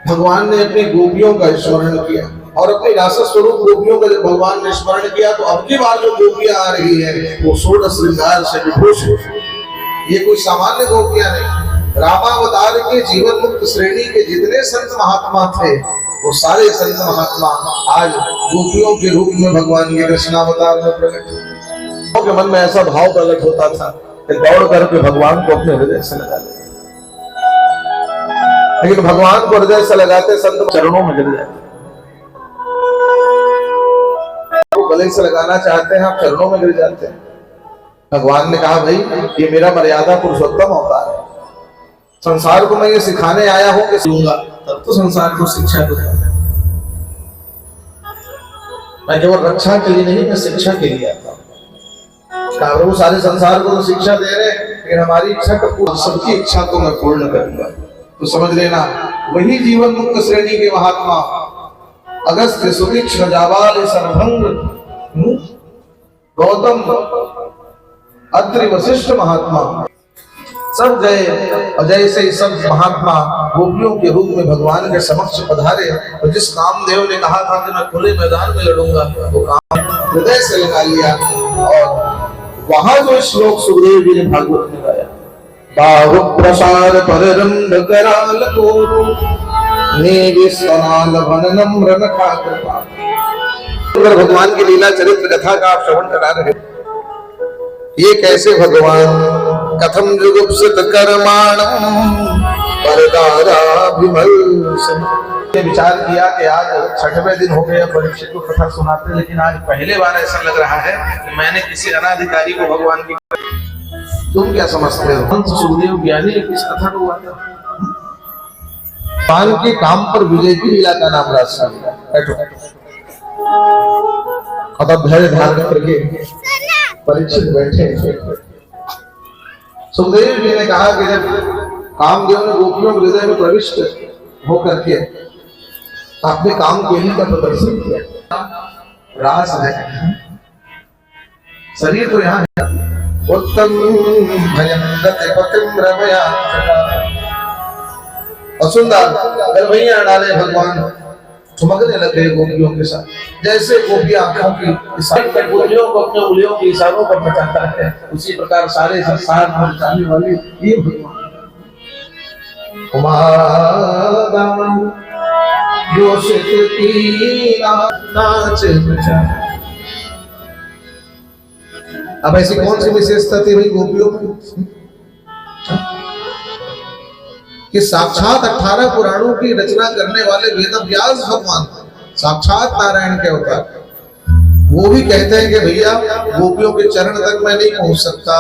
भगवान ने अपनी गोपियों का स्मरण किया और अपनी रासा स्वरूप गोपियों का जब भगवान ने स्मरण किया तो अब की बार जो गोपियां आ रही है वो 16 श्रृंगार से विभूषित। ये कोई सामान्य गोपियां नहीं, रामावतार के जीवन मुक्त श्रेणी के जितने संत महात्मा थे वो सारे संत महात्मा आज गोपियों के रूप में भगवान के कृष्णावतार में प्रकट हुए। के मन में ऐसा भाव प्रकट होता था कि दौड़ करके भगवान को अपने हृदय से लगा ले, लेकिन भगवान को हृदय से लगाते संत चरणों में गिर जाते। वो गले से लगाना चाहते हैं, आप चरणों में गिर जाते हैं। भगवान ने कहा भाई ये मेरा मर्यादा पुरुषोत्तम अवतार है, संसार को मैं ये सिखाने आया हूं कि दूंगा तब तो संसार को शिक्षा दूंगा। मैं केवल रक्षा के लिए नहीं, मैं शिक्षा के लिए आता हूं। प्रभु सारे संसार को तो शिक्षा दे रहे हैं, लेकिन हमारी इच्छा का सबकी इच्छा को मैं पूर्ण करूंगा। तो समझ लेना वही जीवन मुक्त श्रेणी के महात्मा अगस्त्य, सुदीक्ष, जाबाल, सरभंग, गौतम, अत्रि, वशिष्ठ महात्मा सब गए और जैसे सब महात्मा गोपियों के रूप में भगवान के समक्ष पधारे और जिस कामदेव ने कहा था कि मैं खुले मैदान में लड़ूंगा वो काम हृदय से लगा लिया। और वहां जो श्लोक सुखदेव जी ने भागवत में गाया, बाहु प्रसार पररंभ कराल कोरु नेविस्वनाल भन नम्र नखा कृपा। अगर भगवान की लीला चरित्र कथा का आप श्रवण करा रहे, ये कैसे भगवान कथम जुगुप्सित कर्माणं परदाराभिमर्शन। विचार किया कि आज 6वें दिन हो गया परीक्षित को कथा सुनाते, लेकिन आज पहले बार ऐसा लग रहा है कि मैंने किसी अनाधिकारी को भगवान की। तुम क्या समझते हो सुखदेव ज्ञानी किस कथा को हुआ था? पान के काम पर विजय की लीला का नाम रास्ता। अब धैर्य धारण करके परीक्षित बैठे। सुखदेव जी ने कहा कि जब कामदेव ने गोपियों के हृदय में प्रविष्ट होकर के अपने काम केली का प्रदर्शन किया, रास है, शरीर तो यहाँ है, उत्तम और सुंदर गरबैया डाले भगवान चमकने लगे गोपियों के साथ, जैसे गोपियां आंखों की गोपियों को अपने उंगलियों के इशारों पर बचाता है, उसी प्रकार सारे संसार में बचाने वाले ये भगवान। अब ऐसी कौन सी विशेषता थी भाई गोपियों में कि साक्षात 18 पुराणों की रचना करने वाले वेद व्यास भगवान साक्षात नारायण के अवतार, वो भी कहते हैं कि भैया गोपियों के चरण तक मैं नहीं पहुंच सकता,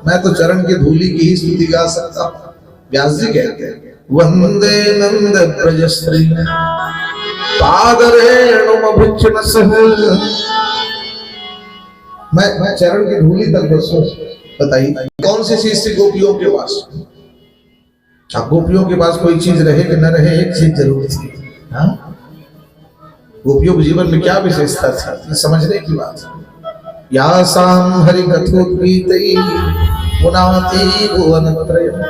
मैं तो चरण की धूली की ही स्तुति गा सकता। व्यास जी कहते हैं वंदे नंद ब्रजश्री पादरेणुमभिच्छिन्न सह, मैं चरण की धूली तक बस। बताइए कौन सी चीज थी गोपियों के पास? अब गोपियों के पास कोई चीज रहे कि न रहे, एक चीज जरूर थी। हाँ, गोपियों के जीवन में क्या विशेषता थी समझने की बात है। यासाम हरि कथोद्गीतै पुनाति भुवनत्रयम्।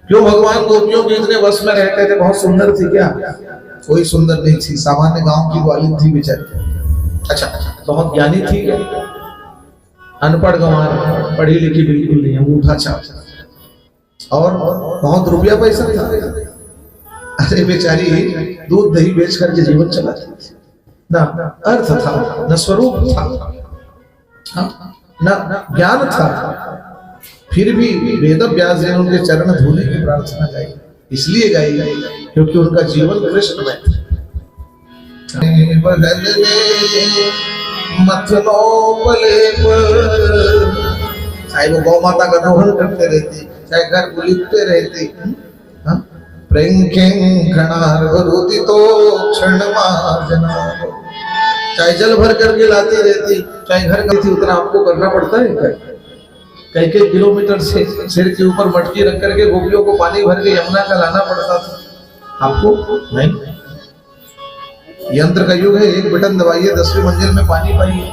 क्यों भगवान गोपियों के इतने वश में रहते थे? बहुत सुंदर थी क्या? कोई सुंदर नहीं थी, सामान्य गांव की ग्वालिन थी बेचारी। अच्छा, बहुत ज्ञानी थी क्या? अनपढ़ गंवार, पढ़ी लिखी बिल्कुल नहीं, अंगूठा छाप, और बहुत रुपया पैसा था। अरे बेचारी दूध दही बेच करके जीवन चलाती थी, ना अर्थ था, न स्वरूप था, न ज्ञान था, फिर भी वेद व्यास जी ने उनके चरण धूले की प्रार्थना गाई। इसलिए गाई क्योंकि उनका जीवन कृष्ण में था। चाहे वो गौ माता का दोहन करते रहती, चाहे घर को लिखते रहती, चाहे जल भर करके लाती रहती, चाहे घर गई थी, उतना आपको करना पड़ता है। कई कई किलोमीटर से सिर के ऊपर मटकी रख करके गोपियों को पानी भर के यमुना का लाना पड़ता था आपको? नहीं, यंत्र का युग है, एक बटन दबाइए 10वीं मंजिल में पानी पाइए।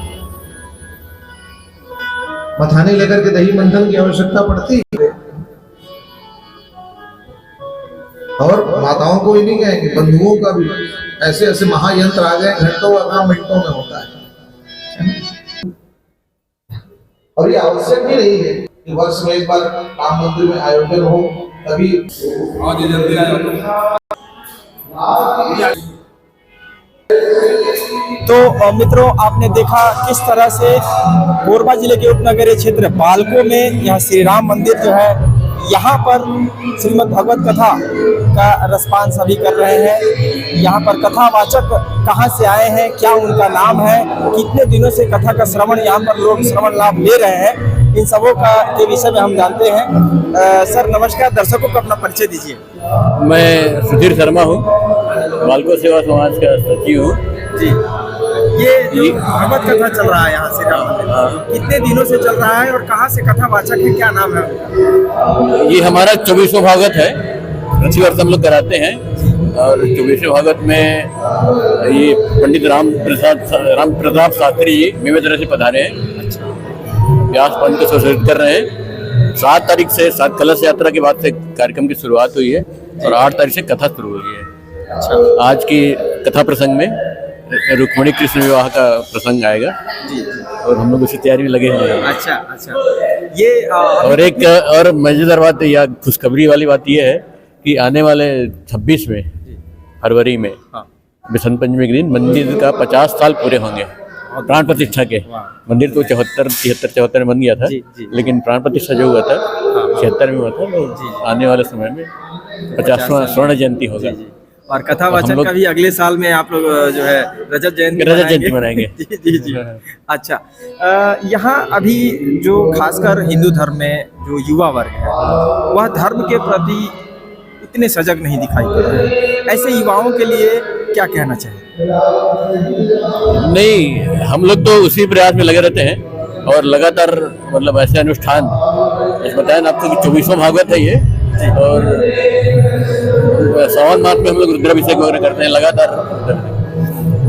मथाने लेकर के दही मंथन की आवश्यकता पड़ती है। और माताओं को ही नहीं कहेंगे, बंधुओं का भी ऐसे ऐसे महायंत्र आ गए, घंटों का मिनटों में होता है। और ये आवश्यक भी नहीं है कि वर्ष में एक बार राम मंदिर में आयोजन हो, तभी तो मित्रों, आपने देखा किस तरह से कोरबा जिले के उपनगरीय क्षेत्र बालको में यह श्री राम मंदिर जो है, यहाँ पर श्रीमद् भगवत कथा का रसपान सभी कर रहे हैं। यहाँ पर कथावाचक कहाँ से आए हैं, क्या उनका नाम है, कितने दिनों से कथा का श्रवण यहाँ पर लोग श्रवण लाभ ले रहे हैं, इन सबों का के विषय में हम जानते हैं। सर नमस्कार, दर्शकों को अपना परिचय दीजिए। मैं सुधीर शर्मा हूँ, बालको सेवा समाज का सचिव हूँ जी। ये जो भगवत कथा चल रहा है यहाँ से राम मंदिर, कितने दिनों से चल रहा है और कहाँ से कथावाचक है, क्या नाम है? ये हमारा 24वां भागवत है, प्रति वर्ष हम लोग कराते हैं। और 24वें भागवत में ये पंडित राम प्रताप शास्त्री जी मेवेदरा से पधारे हैं, व्यास पंथ को संशोधित कर रहे हैं। 7 तारीख से 7 कलश यात्रा के बाद से कार्यक्रम की शुरुआत हुई है और 8 तारीख से कथा शुरू हुई है। आज की कथा प्रसंग में रुक्मिणी कृष्ण विवाह का प्रसंग आएगा जी। और हम लोग उसी तैयारी में लगे हुए हैं। अच्छा ये और एक और मजेदार बात या खुशखबरी वाली बात यह है कि आने वाले 26 में फरवरी में बसंत पंचमी के दिन मंदिर का 50 साल पूरे होंगे प्राण प्रतिष्ठा के। मंदिर तो 74 में बन गया था, लेकिन प्राण प्रतिष्ठा जो हुआ था 76 में हुआ था। तो आने वाले समय में 50वां स्वर्ण जयंती होगा और कथावाचन का भी अगले साल में आप लोग जो है रजत जयंती मनाएंगे। जी। अच्छा, यहाँ अभी जो खासकर हिंदू धर्म में जो युवा वर्ग है वह धर्म के प्रति इतने सजग नहीं दिखाई पड़ रहे हैं, ऐसे युवाओं के लिए क्या कहना चाहिए? नहीं, हम लोग तो उसी प्रयास में लगे रहते हैं और लगातार मतलब ऐसे अनुष्ठान बताया ना आपको कि 24वां भागवत है ये। और सावन मास में हम लोग रुद्राभिषेक वगैरह करते हैं लगातार।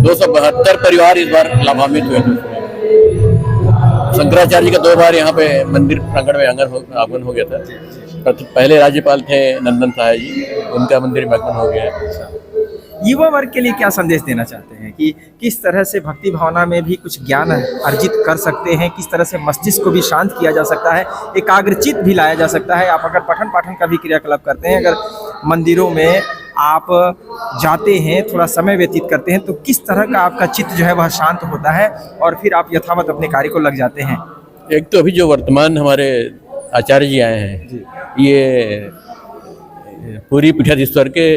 272 परिवार इस बार लाभान्वित हुए थे। शंकराचार्य जी का 2 बार यहाँ पे मंदिर प्रांगण में आगमन हो गया था। पहले राज्यपाल थे नंदन साहब जी, उनका मंदिर में आगमन हो गया है। युवा वर्ग के लिए क्या संदेश देना चाहते हैं कि किस तरह से भक्ति भावना में भी कुछ ज्ञान अर्जित कर सकते हैं, किस तरह से मस्तिष्क को भी शांत किया जा सकता है, एकाग्रचित भी लाया जा सकता है? आप अगर पठन पाठन का भी क्रियाकलाप करते हैं, अगर मंदिरों में आप जाते हैं, थोड़ा समय व्यतीत करते हैं, तो किस तरह का आपका चित्त जो है वह शांत होता है और फिर आप यथावत अपने कार्य को लग जाते हैं? एक तो अभी जो वर्तमान हमारे आचार्य जी आए हैं, ये पूरी पीठाधीश्वर के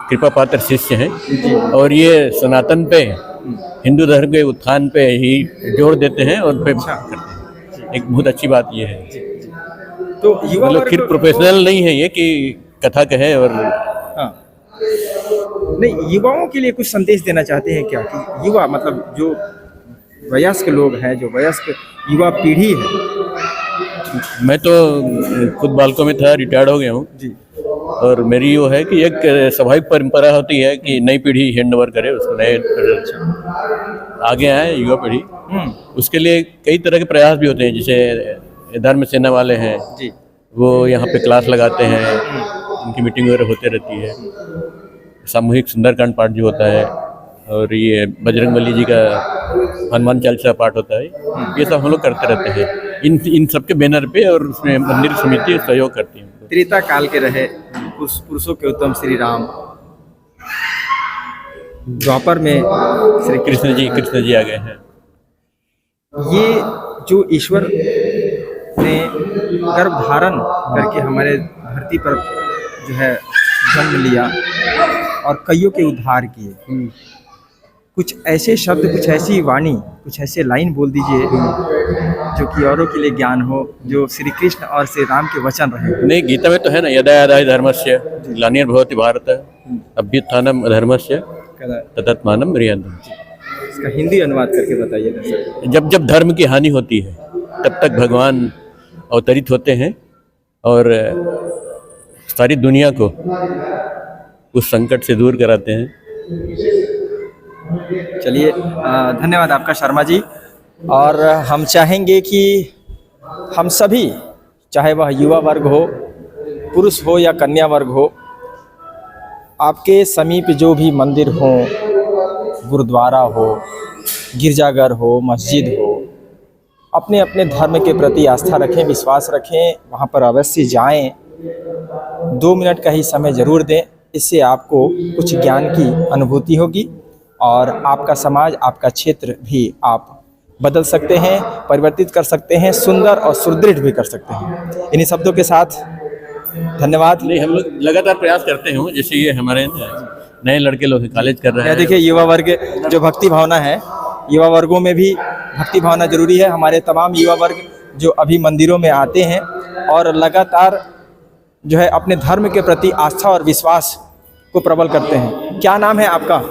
कृपा पात्र शिष्य हैं और ये सनातन पे हिंदू धर्म के उत्थान पे ही जोर देते हैं और पे करते हैं। एक बहुत अच्छी बात ये है। तो युवा मतलब फिर प्रोफेशनल नहीं है ये कि कथा कहे और नहीं, युवाओं के लिए कुछ संदेश देना चाहते हैं क्या कि युवा मतलब जो वयस्क लोग हैं, जो वयस्क युवा पीढ़ी है? मैं तो खुद बालकों में था, रिटायर्ड हो गया हूँ जी। और मेरी वो है कि एक स्वाभाविक परंपरा होती है कि नई पीढ़ी हैंड ओवर करे, उसको नए आगे आए युवा पीढ़ी। उसके लिए कई तरह के प्रयास भी होते हैं। जैसे धर्म सेना वाले हैं जी, वो यहाँ पे क्लास लगाते हैं, उनकी मीटिंग वगैरह होते रहती है। सामूहिक सुंदरकांड पाठ जो होता है और ये बजरंगबली जी का हनुमान चालीसा पाठ होता है, ये सब हम लोग करते रहते हैं इन सब के बैनर पे। और उसमें मंदिर समिति सहयोग करती है। त्रेता काल के रहे पुरुषों के उत्तम श्री राम, द्वापर में श्री कृष्ण जी आ गए हैं। ये जो ईश्वर ने गर्भ धारण करके हमारे धरती पर जो है जन्म लिया और कईयों के उद्धार किए, कुछ ऐसे शब्द, कुछ ऐसी वाणी, कुछ ऐसे लाइन बोल दीजिए जो कि औरों के लिए ज्ञान हो, जो श्री कृष्ण और श्री राम के वचन रहे। नहीं, गीता में तो है ना, यदा यदा हि धर्मस्य ग्लानिर्भवति भारत अभ्युत्थानम अधर्मस्य तदात्मानं म्रियन्ते। इसका हिंदी अनुवाद करके बताइए दर्शक। जब जब धर्म की हानि होती है तब तक भगवान अवतरित होते हैं और सारी दुनिया को उस संकट से दूर कराते हैं। चलिए, धन्यवाद आपका शर्मा जी। और हम चाहेंगे कि हम सभी, चाहे वह युवा वर्ग हो, पुरुष हो या कन्या वर्ग हो, आपके समीप जो भी मंदिर हो, गुरुद्वारा हो, गिरजाघर हो, मस्जिद हो, अपने अपने धर्म के प्रति आस्था रखें, विश्वास रखें, वहाँ पर अवश्य जाएं। 2 मिनट का ही समय ज़रूर दें, इससे आपको कुछ ज्ञान की अनुभूति होगी और आपका समाज, आपका क्षेत्र भी आप बदल सकते हैं, परिवर्तित कर सकते हैं, सुंदर और सुदृढ़ भी कर सकते हैं। इन्हीं शब्दों के साथ धन्यवाद। नहीं, हम लोग लगातार प्रयास करते हैं, जैसे ये हमारे नए लड़के लोग कॉलेज कर रहे हैं। देखिए, युवा वर्ग जो भक्ति भावना है, युवा वर्गों में भी भक्ति भावना जरूरी है। हमारे तमाम युवा वर्ग जो अभी मंदिरों में आते हैं और लगातार जो है अपने धर्म के प्रति आस्था और विश्वास को प्रबल करते हैं। क्या नाम है आपका?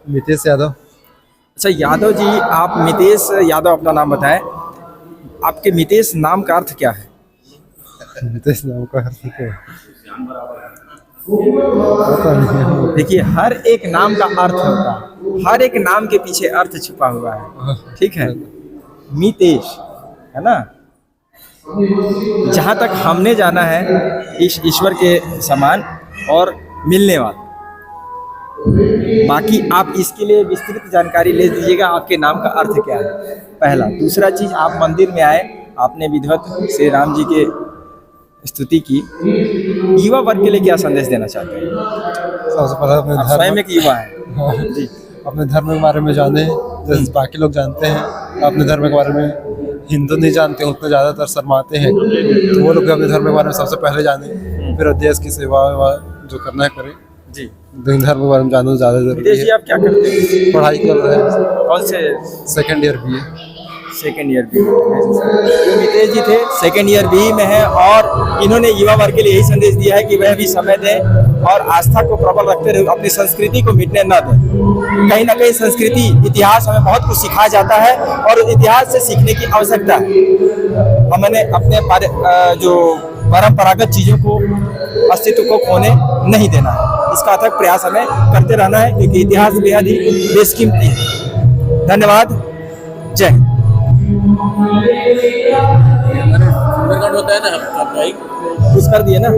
मितेश यादव। अच्छा यादव जी, आप मितेश यादव अपना नाम बताएं। आपके मितेश नाम का अर्थ क्या है? मितेश नाम का अर्थ क्या है? पता नहीं। देखिए, हर एक नाम का अर्थ होता है, हर एक नाम के पीछे अर्थ छिपा हुआ है, ठीक है। मितेश है ना, जहाँ तक हमने जाना है इस ईश्वर के समान और मिलने वाला। बाकी आप इसके लिए विस्तृत जानकारी ले लीजिएगा, आपके नाम का अर्थ क्या है, पहला। दूसरा चीज़, आप मंदिर में आए, आपने विधिवत श्री राम जी के स्तुति की। युवा वर्ग के लिए क्या संदेश देना चाहते हैं? सबसे पहले अपने आप स्वयं एक युवा है जी, अपने धर्म के बारे में जाने, जैसे बाकी लोग जानते हैं। अपने धर्म के बारे में हिंदू नहीं जानते, उतना ज़्यादातर शर्माते हैं, तो वो लोग भी अपने धर्म के बारे में सबसे पहले जाने, फिर देश की सेवा जो करना है करें जी। धर्म के बारे में जानना ज़्यादा जरूरी मितेश जी, है। आप क्या करते हैं? पढ़ाई कर रहे हैं, कौन से? Second year BA। Second year B. जो मितेश जी थे सेकेंड ईयर बी में हैं और इन्होंने युवा वर्ग के लिए यही संदेश दिया है कि वह भी समय दें और आस्था को प्रबल रखते रहे, अपनी संस्कृति को मिटने न दें। कहीं ना कहीं संस्कृति, इतिहास हमें बहुत कुछ सिखाया जाता है और इतिहास से सीखने की आवश्यकता है। हमने अपने जो परंपरागत चीज़ों को, अस्तित्व को खोने नहीं देना है। इसका अथक प्रयास हमें करते रहना है, क्योंकि इतिहास बेहद ही बेशकीमती है। धन्यवाद, जय हिंद। होता है ना, कुछ कर दिए ना।